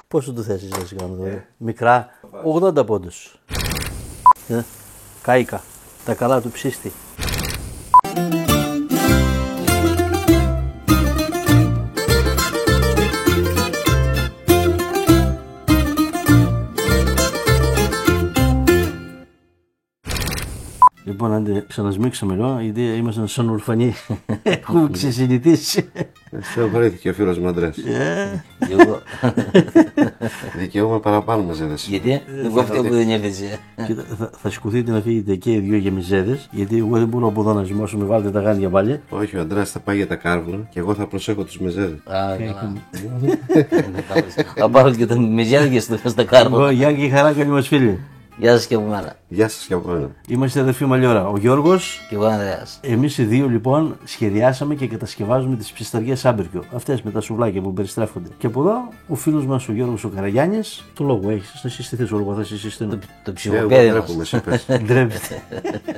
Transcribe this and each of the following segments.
Πόσο του θέσεις να σηκάνω μικρά, 80 πόντους. Κάηκα, τα καλά του ψήστη. Λοιπόν, αν ξανασμίξαμε λίγο, γιατί ήμασταν σαν ορφανοί. Έχουμε ξεσυνηθίσει. Σε απαραίτηκε ο φίλος μου Αντρέας. Εγώ. Δικαιούμαι παραπάνω μεζέδες. Γιατί, εγώ αυτό που δεν έφεσε. Θα σηκωθείτε να φύγετε και οι δυο για μεζέδες, γιατί εγώ δεν μπορώ από εδώ να ζυμώσω, με βάλετε τα γάντια πάλι. Όχι, ο Αντρέας θα πάει για τα κάρβουνα και εγώ θα προσέχω τους μεζέδες. Α, καλά. Θα πάρω και τα μεζέδες στα κάρβουνα. Γεια και χαρά, καλή μας φίλοι. Γεια σας και από μένα. Γεια σας και από μένα. Είμαστε αδερφοί Μαλιόρα. Ο Γιώργος Και εγώ Ανδρέας. εμείς οι δύο λοιπόν σχεδιάσαμε και κατασκευάζουμε τις ψισταριές άμπερκιο. Αυτές με τα σουβλάκια που περιστρέφονται. Και από εδώ ο φίλος μας ο Γιώργος ο Καραγιάννης. Το λόγο έχεις, θα συστηθείς ο λόγο, θα συστηθείς. Το ψυχοπαίδι μας. Ντρέπεται.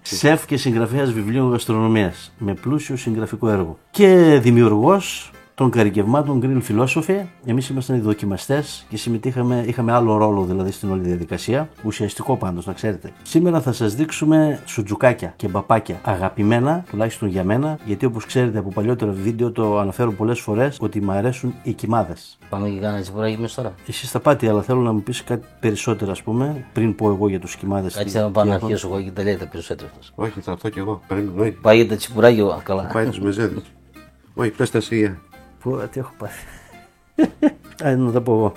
Σεφ και συγγραφέας βιβλίων γαστρονομίας με πλούσιο συγγραφικό έργο. Και δημιουργός των καρικευμάτων Grill Philosophy. Εμείς ήμασταν οι δοκιμαστές και είχαμε άλλο ρόλο δηλαδή στην όλη διαδικασία. Ουσιαστικό πάντως, να ξέρετε. Σήμερα θα σας δείξουμε σουτζουκάκια και μπαπάκια. Αγαπημένα, τουλάχιστον για μένα, γιατί όπως ξέρετε από παλιότερα βίντεο το αναφέρω πολλές φορές ότι μου αρέσουν οι κιμάδες. Πάμε και κάνουμε τσιπουράκι μέσα τώρα. Εσύ θα πάτε, αλλά θέλω να μου πεις κάτι περισσότερο, ας πούμε, πριν πω εγώ για τους κιμάδες. Κάτσε να πάω να αρχίσω εγώ και τα λέει τα περισσότερα. Όχι, θα έρθω κι εγώ. Πρέπει πάει για τα τσιπουράκι εγώ, καλά. Πάει τους μεζέδες. Όχι, πες τα εσύ. Τι έχω πάθει. Να τα πω εγώ.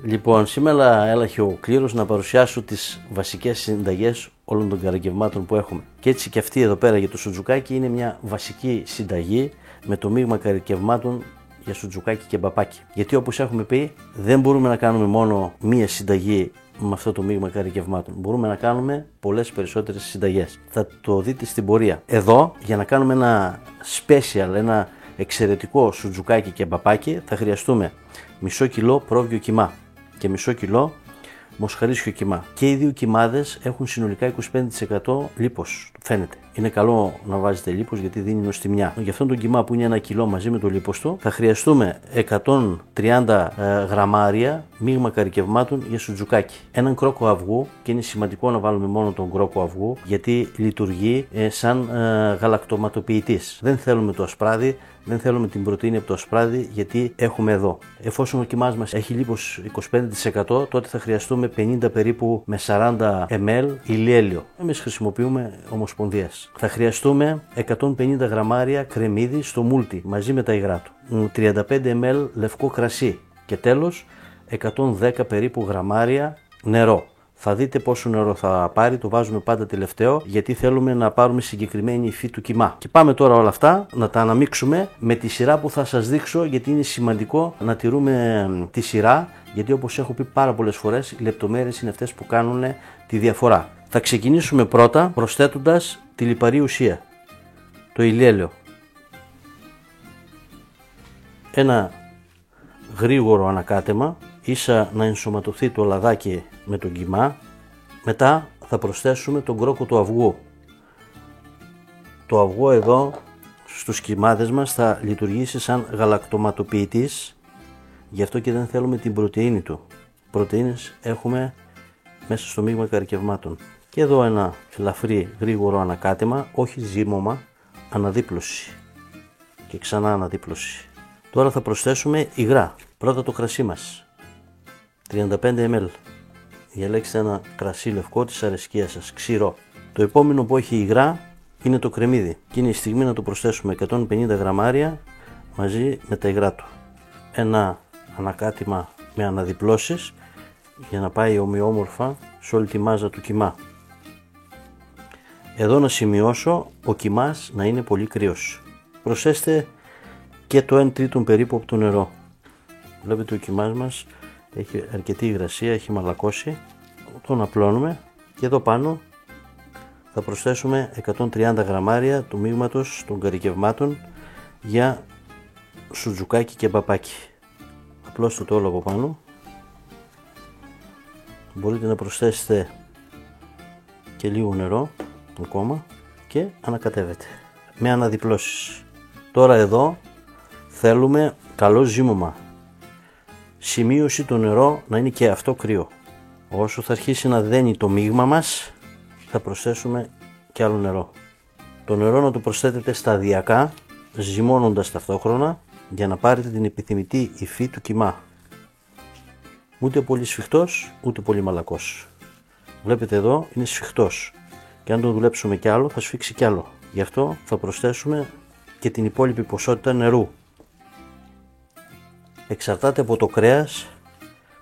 Λοιπόν, σήμερα έλαχε ο κλήρος να παρουσιάσω τις βασικές συνταγές όλων των καρικευμάτων που έχουμε. Και έτσι και αυτή εδώ πέρα για το σουτζουκάκι είναι μια βασική συνταγή με το μείγμα καρικευμάτων για σουτζουκάκι και μπαπάκι. Γιατί όπως έχουμε πει, δεν μπορούμε να κάνουμε μόνο μία συνταγή με αυτό το μείγμα καρικευμάτων. Μπορούμε να κάνουμε πολλές περισσότερες συνταγές. Θα το δείτε στην πορεία. Εδώ, για να κάνουμε ένα special, ένα εξαιρετικό σουτζουκάκι και μπαπάκι, θα χρειαστούμε μισό κιλό πρόβιο κιμά και μισό κιλό μοσχαρίσιο κιμά. Και οι δύο κιμάδες έχουν συνολικά 25% λίπος. Φαίνεται. Είναι καλό να βάζετε λίπος γιατί δίνει νοστιμιά. Για αυτόν τον κιμά που είναι 1 κιλό μαζί με το λίπος του, θα χρειαστούμε 130 γραμμάρια μείγμα καρικευμάτων για σουτζουκάκι. Έναν κρόκο αυγού, και είναι σημαντικό να βάλουμε μόνο τον κρόκο αυγού γιατί λειτουργεί σαν γαλακτοματοποιητής. Δεν θέλουμε το ασπράδι, δεν θέλουμε την πρωτεΐνη από το ασπράδι γιατί έχουμε εδώ. Εφόσον ο κιμάς μας έχει λίπος 25%, τότε θα χρειαστούμε 50 περίπου με 40 ml ηλιέλαιο. Εμείς χρησιμοποιούμε ομοσπονδίες. Θα χρειαστούμε 150 γραμμάρια κρεμμύδι στο μούλτι μαζί με τα υγρά του. 35 ml λευκό κρασί. Και τέλος 110 περίπου γραμμάρια νερό. Θα δείτε πόσο νερό θα πάρει, το βάζουμε πάντα τελευταίο γιατί θέλουμε να πάρουμε συγκεκριμένη υφή του κιμά. Και πάμε τώρα όλα αυτά να τα αναμίξουμε με τη σειρά που θα σας δείξω γιατί είναι σημαντικό να τηρούμε τη σειρά γιατί όπως έχω πει πάρα πολλές φορές οι λεπτομέρειες είναι αυτές που κάνουν τη διαφορά. Θα ξεκινήσουμε πρώτα προσθέτοντας τη λιπαρή ουσία, το ηλιέλαιο. Ένα γρήγορο ανακάτεμα, ίσα να ενσωματωθεί το λαδάκι με τον κιμά. Μετά θα προσθέσουμε τον κρόκο του αυγού. Το αυγό εδώ στους κιμάδες μας θα λειτουργήσει σαν γαλακτοματοποιητής, γι' αυτό και δεν θέλουμε την πρωτεΐνη του. Πρωτεΐνες έχουμε μέσα στο μείγμα καρικευμάτων. Και εδώ ένα ελαφρύ γρήγορο ανακάτεμα, όχι ζύμωμα, αναδίπλωση και ξανά αναδίπλωση. Τώρα θα προσθέσουμε υγρά. Πρώτα το κρασί μας, 35 ml. Διαλέξτε ένα κρασί λευκό της αρεσκίας σας, ξηρό. Το επόμενο που έχει υγρά είναι το κρεμμύδι και είναι η στιγμή να το προσθέσουμε 150 γραμμάρια μαζί με τα υγρά του. Ένα ανακάτημα με αναδιπλώσεις για να πάει ομοιόμορφα σε όλη τη μάζα του κιμά. Εδώ να σημειώσω, ο κιμάς να είναι πολύ κρύος. Προσθέστε και το 1/3 περίπου από το νερό. Βλέπετε ο κιμάς μας έχει αρκετή υγρασία, έχει μαλακώσει. Τον απλώνουμε και εδώ πάνω θα προσθέσουμε 130 γραμμάρια του μείγματος των καρικευμάτων για σουτζουκάκι και μπαπάκι. Απλώστε το όλο από πάνω. Μπορείτε να προσθέσετε και λίγο νερό ακόμα και ανακατεύετε με αναδιπλώσεις. Τώρα εδώ θέλουμε καλό ζύμωμα. Σημείωση το νερό να είναι και αυτό κρύο. Όσο θα αρχίσει να δένει το μείγμα μας, θα προσθέσουμε και άλλο νερό. Το νερό να το προσθέτετε σταδιακά, ζυμώνοντας ταυτόχρονα, για να πάρετε την επιθυμητή υφή του κιμά. Ούτε πολύ σφιχτός, ούτε πολύ μαλακός. Βλέπετε εδώ είναι σφιχτός και αν το δουλέψουμε κι άλλο θα σφίξει κι άλλο. Γι' αυτό θα προσθέσουμε και την υπόλοιπη ποσότητα νερού. Εξαρτάται από το κρέας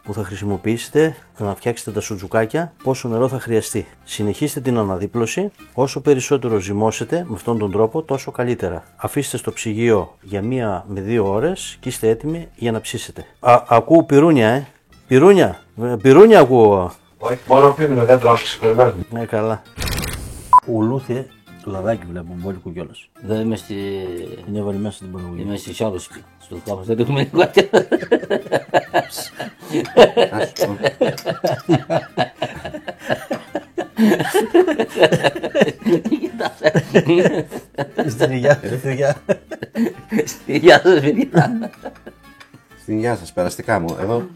που θα χρησιμοποιήσετε να φτιάξετε τα σουτζουκάκια, πόσο νερό θα χρειαστεί. Συνεχίστε την αναδίπλωση, όσο περισσότερο ζυμώσετε με αυτόν τον τρόπο τόσο καλύτερα. Αφήστε στο ψυγείο για 1 με 2 ώρες και είστε έτοιμοι για να ψήσετε. Ακούω πυρούνια, πυρούνια ακούω. Όχι, μόνο πίνουμε, δεν τρώγεις. Ναι, καλά. Ουλούθε λαδάκι βλέπω, μπόλικο κιόλας. Δεν είμαι στη. Είναι έβαλε μέσα στην παραγωγή. Είμαι στη Σιόλος. Στο θάμος δεν έχουμε λιγότερα. Στην υγειά σας, παιδιά. Στη υγειά σας, παιδιά. Στην υγειά σας, περαστικά μου. Εδώ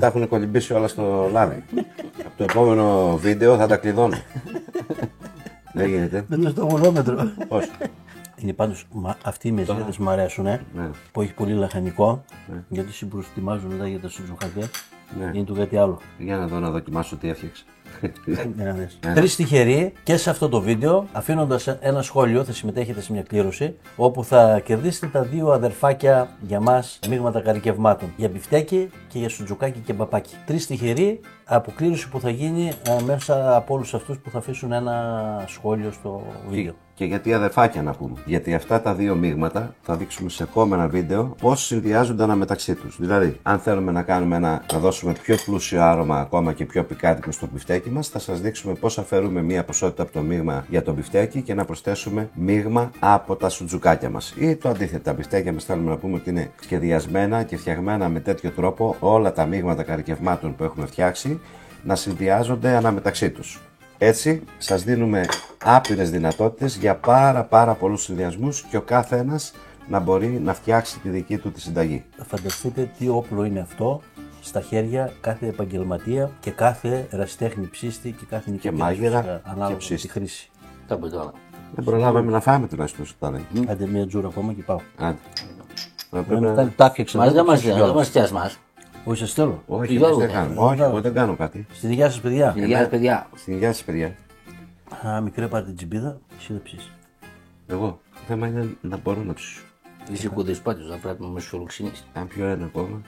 τα έχουν κολυμπήσει όλα στο λάδι. Από το επόμενο βίντεο θα τα κλειδώνω. Δεν γίνεται. Δεν είναι στο γονόμετρο. Πώς. Είναι πάντως, αυτοί οι μεζέδες μου αρέσουν, που έχει πολύ λαχανικό, γιατί συμπροστιμάζουν μετά για τα σουτζουχάκια. Είναι του κάτι άλλο. Για να δω να δοκιμάσω τι έφτιαξε. Τρεις τυχεροί και σε αυτό το βίντεο, αφήνοντας ένα σχόλιο, θα συμμετέχετε σε μια κλήρωση, όπου θα κερδίσετε τα 2 αδερφάκια για μας μείγματα καρικευμάτων. Για μπιφτέκι και για σουτζουκάκι και μπαπάκι. 3 τυχεροί από κλήρωση που θα γίνει μέσα από όλους αυτούς που θα αφήσουν ένα σχόλιο στο βίντεο. Και γιατί αδερφάκια να πούμε. Γιατί αυτά τα 2 μείγματα θα δείξουμε σε επόμενα βίντεο πώς συνδυάζονται αναμεταξύ τους. Δηλαδή, αν θέλουμε να κάνουμε να δώσουμε πιο πλούσιο άρωμα ακόμα και πιο πικάντικο στο μπιφτέκι μας, θα σας δείξουμε πώς αφαιρούμε μία ποσότητα από το μείγμα για το μπιφτέκι και να προσθέσουμε μείγμα από τα σουτζουκάκια μας. Ή το αντίθετο, τα μπιφτέκια μας θέλουμε να πούμε ότι είναι σχεδιασμένα και φτιαγμένα με τέτοιο τρόπο όλα τα μείγματα καρικευμάτων που έχουμε φτιάξει να συνδυάζονται αναμεταξύ τους. Έτσι, σας δίνουμε άπειρες δυνατότητες για πάρα πολλούς συνδυασμούς και ο κάθε ένας να μπορεί να φτιάξει τη δική του τη συνταγή. Φανταστείτε τι όπλο είναι αυτό στα χέρια κάθε επαγγελματία και κάθε ερασιτέχνη ψήστη και κάθε μάγειρα ανάλογα και ψήστη. τη χρήση. Κάπου τώρα. Δεν προλάβαμε να φάμε τουλάχιστον στο τάδε. Άντε μια τζούρα ακόμα και πάω. Άντε. Τα έφτιαξα. Μας δεν μας φτιάς μας. Όχι, σας θέλω. Όχι, εμείς δεν κάνουμε. Όχι, εγώ δεν κάνω κάτι. Στη δικιά σας, παιδιά. Στη υγειά σας, παιδιά. Στην υγεία σας, παιδιά. Μικρέ πάρε την τσιμπίδα, εσύ θα ψήσεις. Εγώ. Το θέμα είναι να μπορώ να ψήσω. Είσαι κουδεσπάτης, θα πρέπει να με σφιολοξενείς. Αν πιω ένα ακόμα.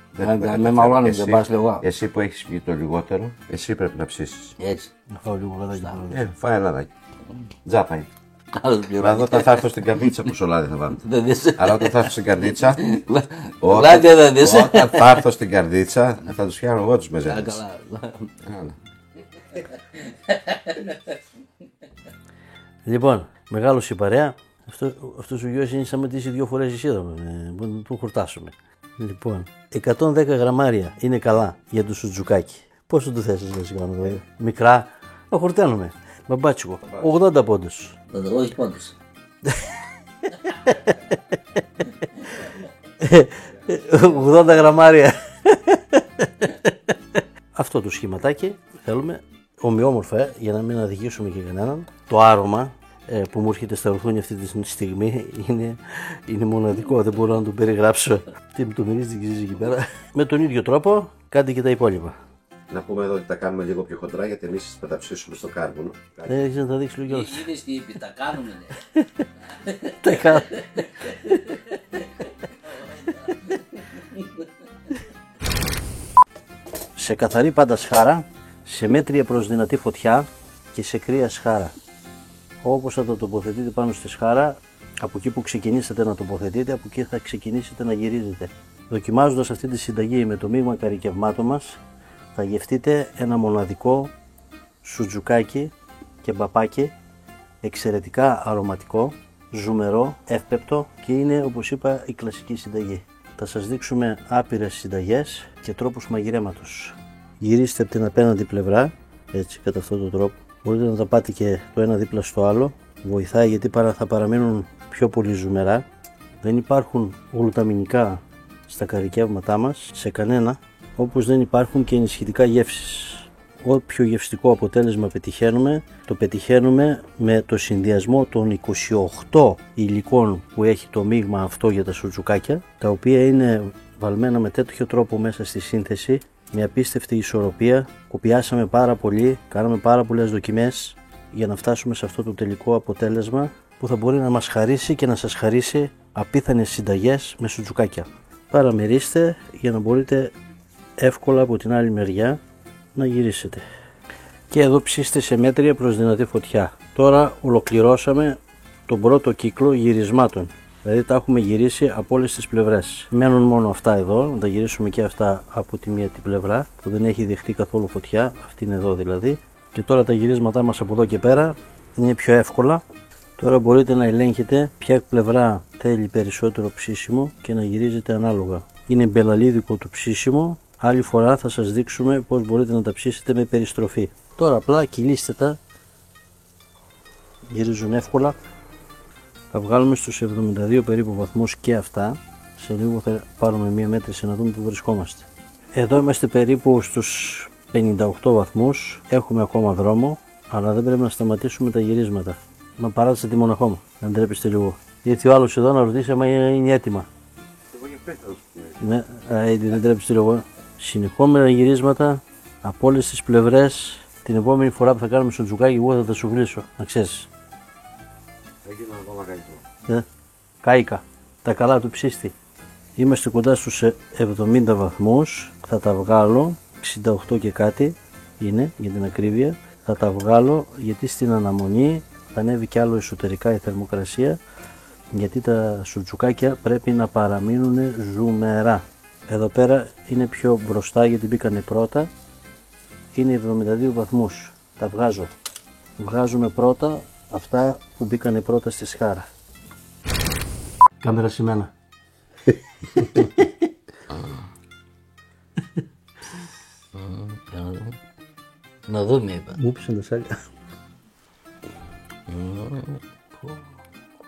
Με μαουρώνει, δεν πας λίγο. Εσύ που έχεις πιει το λιγότερο, εσύ πρέπει να ψήσεις. Έτσι. Να φάω λίγο λαδάκι. Φάει ένα λαδάκι. Τζάπα είναι. Άλλος Δηλαδή πληρώνει. όταν θα έρθω στην καρδίτσα πόσο λάδι θα βάλω. Δεν δεις. Αλλά όταν θα έρθω στην καρδίτσα. Λάδι δεν δεις. Όταν θα έρθω στην καρδίτσα θα τους φτιάχνω εγώ τους μεζέδες. Καλά. Λοιπόν, μεγάλος η παρέα. Αυτός ο γιος είναι σαν μετήσει 2 φορές εισίδαμε. Μπορούμε να τον χορτάσουμε. Λοιπόν, 110 γραμμάρια είναι καλά για το σουτζουκάκι. Πόσο του θες να κάνω δηλαδή. Μικρά, το χορταίνουμε. Μπαμπάτσικο. 80 πόντους. Όχι πόντους. 80 γραμμάρια. Αυτό το σχηματάκι θέλουμε ομοιόμορφα για να μην αδικήσουμε και κανέναν. Το άρωμα που μου έρχεται στα ρουθούνια αυτή τη στιγμή είναι μοναδικό, δεν μπορώ να το περιγράψω. Τι μου το μυρίζει εκεί πέρα. Με τον ίδιο τρόπο κάντε και τα υπόλοιπα. Να πούμε εδώ ότι τα κάνουμε λίγο πιο χοντρά γιατί εμείς θα τα ψήσουμε στο κάρβουνο. Δεν έχεις να τα δείξεις λίγο. Είδες τι είπε, τα κάνουμε. Τα κάνω. Σε καθαρή πάντα σχάρα, σε μέτρια προς δυνατή φωτιά και σε κρύα σχάρα. Όπως θα το τοποθετείτε πάνω στη σχάρα, από εκεί που ξεκινήσατε να τοποθετείτε, από εκεί θα ξεκινήσετε να γυρίζετε. Δοκιμάζοντας αυτή τη συνταγή με το μείγμα καρικευμάτων μας, θα γευτείτε ένα μοναδικό σουτζουκάκι και μπαπάκι, εξαιρετικά αρωματικό, ζουμερό, εύπεπτο και είναι, όπως είπα, η κλασική συνταγή. Θα σας δείξουμε άπειρες συνταγές και τρόπους μαγειρέματος. Γυρίστε από την απέναντι πλευρά, έτσι, κατά αυτόν τον τρόπο. Μπορείτε να τα πάτε και το ένα δίπλα στο άλλο. Βοηθάει γιατί θα παραμείνουν πιο πολύ ζουμερά. Δεν υπάρχουν γλουταμινικά στα καρικεύματά μας, σε κανένα, όπως δεν υπάρχουν και ενισχυτικά γεύσεις. Όποιο γευστικό αποτέλεσμα πετυχαίνουμε, το πετυχαίνουμε με το συνδυασμό των 28 υλικών που έχει το μείγμα αυτό για τα σουτζουκάκια, τα οποία είναι βαλμένα με τέτοιο τρόπο μέσα στη σύνθεση, με απίστευτη ισορροπία. Κοπιάσαμε πάρα πολύ, κάναμε πάρα πολλές δοκιμές για να φτάσουμε σε αυτό το τελικό αποτέλεσμα που θα μπορεί να μας χαρίσει και να σας χαρίσει απίθανες συνταγές με σουτζουκάκια. Παραμερίστε για να μπορείτε εύκολα από την άλλη μεριά να γυρίσετε. Και εδώ ψήστε σε μέτρια προς δυνατή φωτιά. Τώρα ολοκληρώσαμε τον πρώτο κύκλο γυρισμάτων. Δηλαδή τα έχουμε γυρίσει από όλες τις πλευρές. Μένουν μόνο αυτά εδώ, να τα γυρίσουμε και αυτά από τη μία την πλευρά που δεν έχει δεχτεί καθόλου φωτιά, αυτή είναι εδώ δηλαδή. Και τώρα τα γυρίσματά μας από εδώ και πέρα είναι πιο εύκολα. Τώρα μπορείτε να ελέγχετε ποια πλευρά θέλει περισσότερο ψήσιμο και να γυρίζετε ανάλογα. Είναι μπελαλίδικο το ψήσιμο. Άλλη φορά θα σας δείξουμε πώς μπορείτε να τα ψήσετε με περιστροφή. Τώρα απλά κυλίστε τα, γυρίζουν εύκολα. Θα βγάλουμε στους 72 περίπου βαθμούς και αυτά. Σε λίγο θα πάρουμε μία μέτρηση να δούμε που βρισκόμαστε. Εδώ είμαστε περίπου στους 58 βαθμούς. Έχουμε ακόμα δρόμο, αλλά δεν πρέπει να σταματήσουμε τα γυρίσματα. Να παράτησα τη μοναχό μου, να ντρέπεστε λίγο. Γιατί ο άλλος εδώ να ρωτήσει άμα είναι έτοιμα. Ναι, δεν ντρέπεστε λίγο. Συνεχόμενα γυρίσματα από όλες τις πλευρές. Την επόμενη φορά που θα κάνουμε στο τζουκάκι, εγώ θα τα σου βλήσω, να ξέρεις. Θα γίνω ακόμα καλύτερο. Κάηκα. Τα καλά του ψήστη. Είμαστε κοντά στους 70 βαθμούς. Θα τα βγάλω. 68 και κάτι είναι για την ακρίβεια. Θα τα βγάλω γιατί στην αναμονή θα ανέβει κι άλλο εσωτερικά η θερμοκρασία. Γιατί τα σουτζουκάκια πρέπει να παραμείνουν ζουμερά. Εδώ πέρα είναι πιο μπροστά γιατί μπήκανε πρώτα. Είναι 72 βαθμούς. Τα βγάζω. Βγάζουμε πρώτα αυτά που μπήκανε πρώτα στη σχάρα. Κάμερα σε μένα. Να δούμε, είπα. Μου πεις τα σάλια.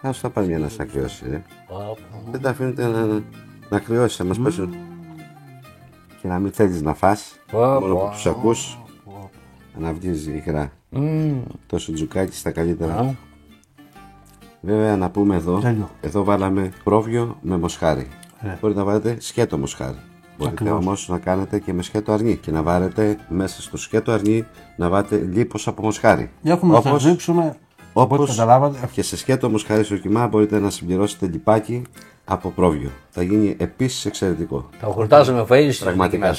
Άσου θα πάρει μια να σ' ακριώσει, ρε. Δεν τα αφήνετε να κρυώσει, θα μας πέσουν. Και να μην θέλεις να φας, μόνο που τους ακούς, αναβγίζει ηχρά. Το σουτζουκάκι στα καλύτερα. Βέβαια να πούμε εδώ βάλαμε πρόβιο με μοσχάρι. Μπορείτε να βάλετε σκέτο μοσχάρι. Μπορείτε όμως να κάνετε και με σκέτο αρνί και να βάλετε μέσα στο σκέτο αρνί να βάλετε λίπος από μοσχάρι. Έχουμε να σας δείξουμε, όπως καταλάβατε. Και σε σκέτο μοσχάρι στο κιμά μπορείτε να συμπληρώσετε λιπάκι από πρόβιο. Θα γίνει επίσης εξαιρετικό. Θα χορτάζουμε φαΐ πραγματικά.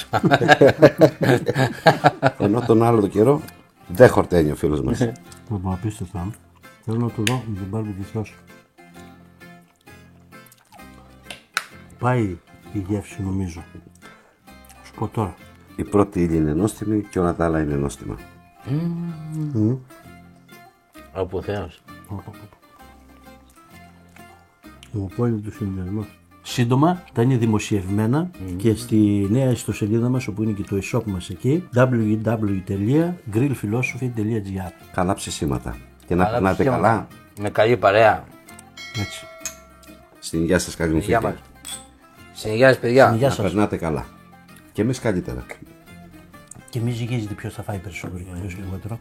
Ενώ τον άλλο το καιρό δεν χορταίνει ο φίλος μας. Το απίστευτα. Θέλω να το δω με την barbecue sauce. Πάει η γεύση νομίζω. Σου πω τώρα. Η πρώτη ύλη είναι νόστιμη και όλα τα άλλα είναι νόστιμα. Από Θεός. Ο απόλυτος συνδυασμός. Σύντομα θα είναι δημοσιευμένα και στη νέα ιστοσελίδα μας όπου είναι και το e-shop μας εκεί www.grillphilosophy.gr. Καλά ψησίματα. Και να περνάτε καλά. Με καλή παρέα. Έτσι. Στην υγεία σας καλή μου φίλη. Στην υγεία σας παιδιά. Γεια Να σας. περνάτε καλά. Και εμείς καλύτερα. Και μη ζυγίζετε ποιος θα φάει περισσότερο και ποιος λιγότερο.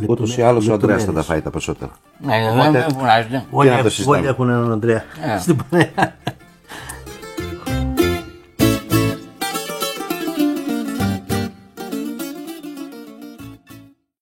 Ούτως ή άλλως ο Ανδρέας θα τα φάει τα περισσότερα. Ναι, δεν φωνάζετε. Όλοι έχουν έναν Ανδρέα στην παρέα.